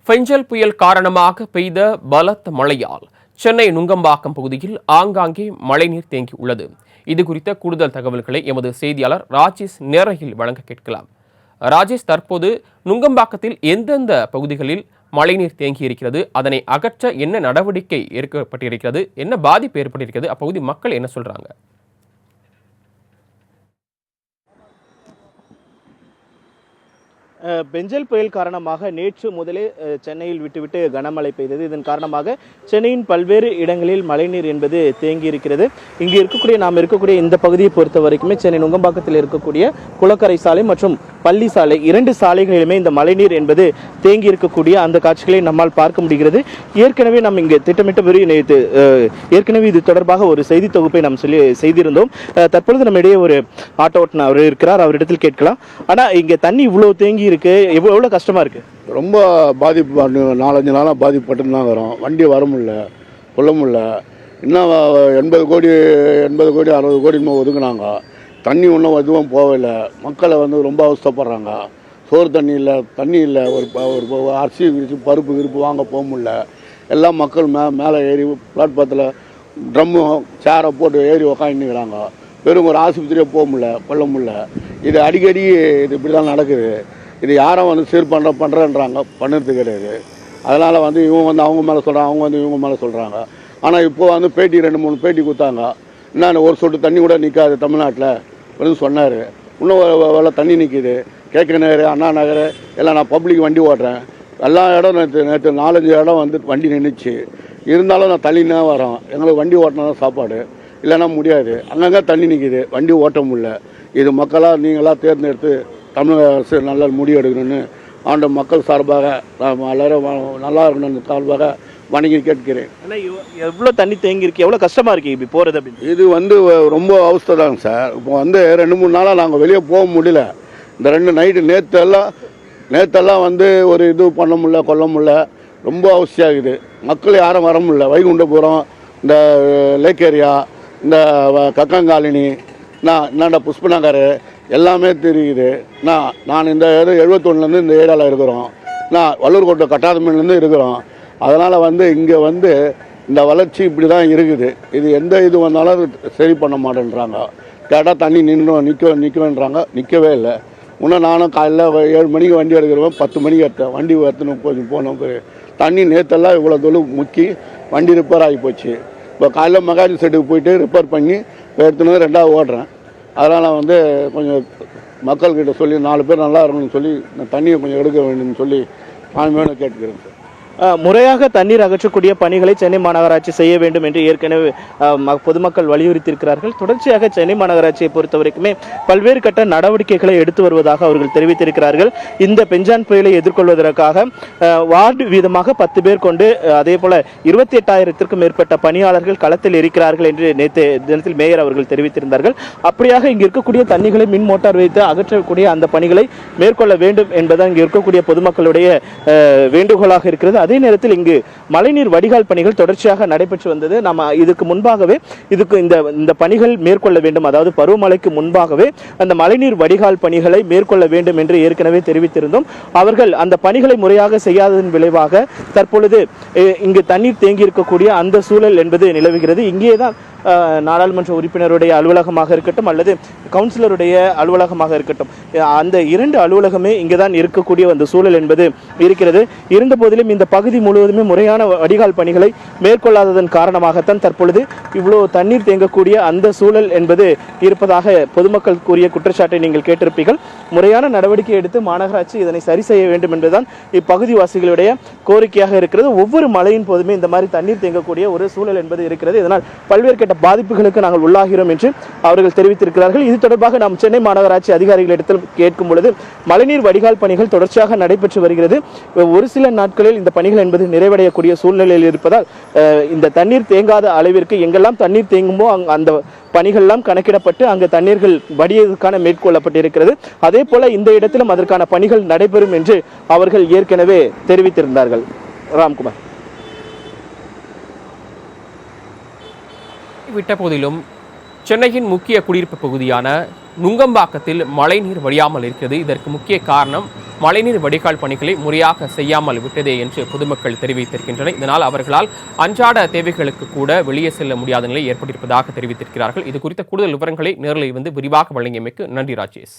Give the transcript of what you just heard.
பெஞ்சல் புயல் காரணமாக பெய்த பலத்த மழையால் சென்னை நுங்கம்பாக்கம் பகுதியில் ஆங்காங்கே மழைநீர் தேங்கியுள்ளது. இது குறித்த கூடுதல் தகவல்களை எமது செய்தியாளர் ராஜேஷ் நேரலையில் வழங்க கேட்கலாம். ராஜேஷ், தற்போது நுங்கம்பாக்கத்தில் எந்தெந்த பகுதிகளில் மழைநீர் தேங்கி இருக்கிறது, அதனை அகற்ற என்ன நடவடிக்கை எடுக்கப்பட்டிருக்கிறது, என்ன பாதிப்பு ஏற்பட்டிருக்கிறது, அப்பகுதி மக்கள் என்ன சொல்றாங்க? பெஞ்சல் புயல் காரணமாக நேற்று முதலே சென்னையில் விட்டுவிட்டு கனமழை பெய்தது. இதன் காரணமாக சென்னையின் பல்வேறு இடங்களில் மழைநீர் என்பது தேங்கி இருக்கிறது. இங்கு நாம் இருக்கக்கூடிய இந்த பகுதியை பொறுத்த வரைக்குமே சென்னை நுங்கம்பாக்கத்தில் இருக்கக்கூடிய குளக்கரை சாலை மற்றும் பள்ளி சாலை, இரண்டு சாலைகளிலுமே இந்த மழைநீர் என்பது தேங்கி இருக்கக்கூடிய அந்த காட்சிகளை நம்மால் பார்க்க முடிகிறது. ஏற்கனவே நாம் இங்கு திட்டமிட்ட ஏற்கனவே இது தொடர்பாக ஒரு செய்தி தொகுப்பை நாம் செய்திருந்தோம். தற்பொழுது நம்மிடையே ஒரு ஆட்டோ ஓட்டுநர் அவர் இருக்கிறார், அவரிடத்தில் கேட்கலாம். ஆனால் இங்கே தண்ணி இவ்வளவு தேங்கி இருக்கு, எவ்வளவு கஷ்டமா இருக்கு? ரொம்ப பாதிப்பு, 4-5 நாளாக பாதிப்பட்டு தான் வரும். வண்டி வர முடியல, கொள்ள முடியல. இன்னும் 80 கோடி 60 கோடி ஒதுக்குனாங்க. தண்ணி ஒன்றும் எதுவும் போகலை. மக்களை ரொம்ப அவஸ்தப்படுறாங்க. சோறு தண்ணி இல்லை. ஒரு அரிசி விரிச்சு பருப்பு வாங்க போக முடியல. எல்லாம் மக்கள் மேலே ஏறி பிளாட்பாத்தில் ட்ரம்மு சேரை போட்டு ஏறி உக்காந்துக்கிறாங்க. வெறும் ஒரு ஆஸ்பத்திரியே போக முடியல, கொள்ள முடியல. இது அடிக்கடி இப்படி தான் நடக்குது. இது யாரும் சீர் பண்ணுறேன்றாங்க, பண்ணுறது கிடையாது. அதனால் இவங்க அவங்க மேலே சொல்கிறாங்க, அவங்க இவங்க மேலே சொல்கிறாங்க. ஆனால் இப்போது பேட்டி 2-3 பேட்டி கொடுத்தாங்க. இன்னும் ஒரு சொட்டு தண்ணி கூட நிற்காது தமிழ்நாட்டில் சொன்னார். இன்னும் வேலை தண்ணி நிற்கிது. கேட்க நகர், அண்ணா நகர் எல்லாம் நான் பப்ளிக் வண்டி ஓட்டுறேன். எல்லா இடம் நேற்று 4-5 இடம் வண்டி நின்றுச்சு. இருந்தாலும் நான் தள்ளினா வரோம். எங்களுக்கு வண்டி ஓட்டினா தான் சாப்பாடு, இல்லைன்னா முடியாது. அங்கங்கே தண்ணி நிற்கிது, வண்டி ஓட்ட முடியல. இது மக்களாக நீங்களாக தேர்ந்தெடுத்து தமிழக அரசு நல்ல முடிவு எடுக்கணும்னு ஆண்ட மக்கள் சார்பாக எல்லாரும் நல்லா இருக்கணும்னு சார்பாக வணங்கி கேட்கிறேன். ஆனால் எவ்வளோ தண்ணி தேங்கி இருக்கு, எவ்வளோ கஷ்டமாக இருக்குது இப்படி போகிறது அப்படின்னு? இது ரொம்ப அவஸ்தை தாங்க சார். இப்போ 2-3 நாளாக நாங்கள் வெளியே போக முடியல. இந்த 2 நைட்டு நேற்றெல்லாம் ஒரு இது பண்ண முடியல, கொல்ல முடியல. ரொம்ப அவசியாகுது. மக்கள் யாரும் வர முடியல. வைகுண்டபுரம், இந்த லேக் ஏரியா, இந்த கக்கங்காலினி, என்னடா புஷ்பநகர் எல்லாமே தெரியுது. நான் இந்த 71லேருந்து இந்த ஏரியாவில் இருக்கிறோம். வள்ளூர்கோட்டை கட்டாதமேலேருந்து இருக்கிறோம். அதனால் இங்கே இந்த வளர்ச்சி இப்படி தான் இருக்குது. இது எந்த இது வந்தாலும் சரி பண்ண மாட்டேன்றாங்க. கேட்டால் தண்ணி நிற்கவேன்றாங்க. நிற்கவே இல்லை. இன்னும் நானும் காலையில் 7 மணிக்கு வண்டி எடுக்கிறவன் 10 மணிக்கு எடுத்தேன். வண்டி எடுத்துன்னு கொஞ்சம் போனோம். தண்ணி நேற்றெல்லாம் இவ்வளோ தூரம் முக்கி வண்டி ரிப்பேர் ஆகி போச்சு. இப்போ காலையில் மெக்கானிக் செட்டுக்கு போயிட்டு ரிப்பேர் பண்ணி எடுத்துன்னு 2வது ஓடுறேன். அதனால் கொஞ்சம் மக்கள்கிட்ட சொல்லி 4 பேர் நல்லா இருக்கணும்னு சொல்லி தண்ணியை கொஞ்சம் எடுக்க வேண்டும்னு சொல்லி நான் கேட்டுக்கிறேன் சார். முறையாக தண்ணீர் அகற்றக்கூடிய பணிகளை சென்னை மாநகராட்சி செய்ய வேண்டும் என்று ஏற்கனவே பொதுமக்கள் வலியுறுத்தியிருக்கிறார்கள். தொடர்ச்சியாக சென்னை மாநகராட்சியை பொறுத்த வரைக்குமே பல்வேறு கட்ட நடவடிக்கைகளை எடுத்து வருவதாக அவர்கள் தெரிவித்திருக்கிறார்கள். இந்த பெஞ்சான் புயலை எதிர்கொள்வதற்காக வார்டு வீதமாக 10 பேர் கொண்டு அதே போல 28,000த்திற்கும் மேற்பட்ட பணியாளர்கள் களத்தில் இருக்கிறார்கள் என்று நேற்று தினத்தில் மேயர் அவர்கள் தெரிவித்திருந்தார்கள். அப்படியாக இங்கு இருக்கக்கூடிய தண்ணிகளை மின் மோட்டார் வைத்து அகற்றக்கூடிய அந்த பணிகளை மேற்கொள்ள வேண்டும் என்பது இங்கு இருக்கக்கூடிய பொதுமக்களுடைய வேண்டுகோளாக இருக்கிறது. அதே நேரத்தில் இங்கு மழைநீர் வடிகால் பணிகள் தொடர்ச்சியாக நடைபெற்று வந்தது. நம்ம இதுக்கு முன்பாகவே இந்த பணிகள் மேற்கொள்ள வேண்டும், அதாவது பருவமழைக்கு முன்பாகவே அந்த மழைநீர் வடிகால் பணிகளை மேற்கொள்ள வேண்டும் என்று ஏற்கனவே தெரிவித்திருந்தோம். அவர்கள் அந்த பணிகளை முறையாக செய்யாததன் விளைவாக தற்பொழுது இங்கு தண்ணீர் தேங்கி இருக்கக்கூடிய அந்த சூழல் என்பது நிலவுகிறது. இங்கேதான் நாடாளுமன்ற உறுப்பினருடைய அலுவலகமாக இருக்கட்டும் அல்லது கவுன்சிலருடைய அலுவலகமாக இருக்கட்டும், அந்த 2 அலுவலகமே இங்குதான் இருக்கக்கூடிய அந்த சூழல் என்பது இருக்கிறது. இருந்த போதிலும் இந்த பகுதி முழுவதுமே முறையான வடிகால் பணிகளை மேற்கொள்ளாததன் காரணமாகத்தான் தற்பொழுது இவ்வளவு தண்ணீர் தேங்கக்கூடிய அந்த சூழல் என்பது இருப்பதாக பொதுமக்கள் கூறிய குற்றச்சாட்டை நீங்கள் கேட்டிருப்பீர்கள். முறையான நடவடிக்கை எடுத்து மாநகராட்சி இதனை சரி செய்ய வேண்டும் என்பதுதான் இப்பகுதிவாசிகளுடைய கோரிக்கையாக இருக்கிறது. ஒவ்வொரு மழையின் போதுமே இந்த மாதிரி தண்ணீர் தேங்கக்கூடிய ஒரு சூழல் என்பது இருக்கிறது. இதனால் பல்வேறு கட்ட பாதிப்புகளுக்கு நாங்கள் உள்ளாகிறோம் என்று அவர்கள் தெரிவித்திருக்கிறார்கள். இது தொடர்பாக நாம் சென்னை மாநகராட்சி அதிகாரிகளிடத்தில் கேட்கும் பொழுது மழைநீர் வடிகால் பணிகள் தொடர்ச்சியாக நடைபெற்று வருகிறது. ஒரு சில நாட்களில் இந்த பணிகள் என்பது நிறைவடையக்கூடிய சூழ்நிலையில் இருப்பதால் இந்த தண்ணீர் தேங்காத அளவிற்கு எங்கெல்லாம் தண்ணீர் தேங்குமோ அந்த பணிகள்லாம் கணக்கிடப்பட்டு அங்கு தண்ணீர்கள் வடியதற்கான மேற்கொள்ளப்பட்டிருக்கிறது. அதே போல இந்த இடத்திலும் அதற்கான பணிகள் நடைபெறும் என்று அவர்கள் ஏற்கனவே தெரிவித்திருந்தார்கள். ராம்குமார். விட்ட போதிலும் சென்னையின் முக்கிய குடியிருப்பு பகுதியான நுங்கம்பாக்கத்தில் மழைநீர் வடியாமல் இருக்கிறது. இதற்கு முக்கிய காரணம் மழைநீர் வடிகால் பணிகளை முறையாக செய்யாமல் விட்டதே என்று பொதுமக்கள் தெரிவித்திருக்கின்றனர். இதனால் அவர்களால் அன்றாட தேவைகளுக்கு கூட வெளியே செல்ல முடியாத நிலை ஏற்பட்டிருப்பதாக தெரிவித்திருக்கிறார்கள். இது குறித்த கூடுதல் விவரங்களை நேரில் விரிவாக வழங்கியமைக்கு நன்றி ராஜேஷ்.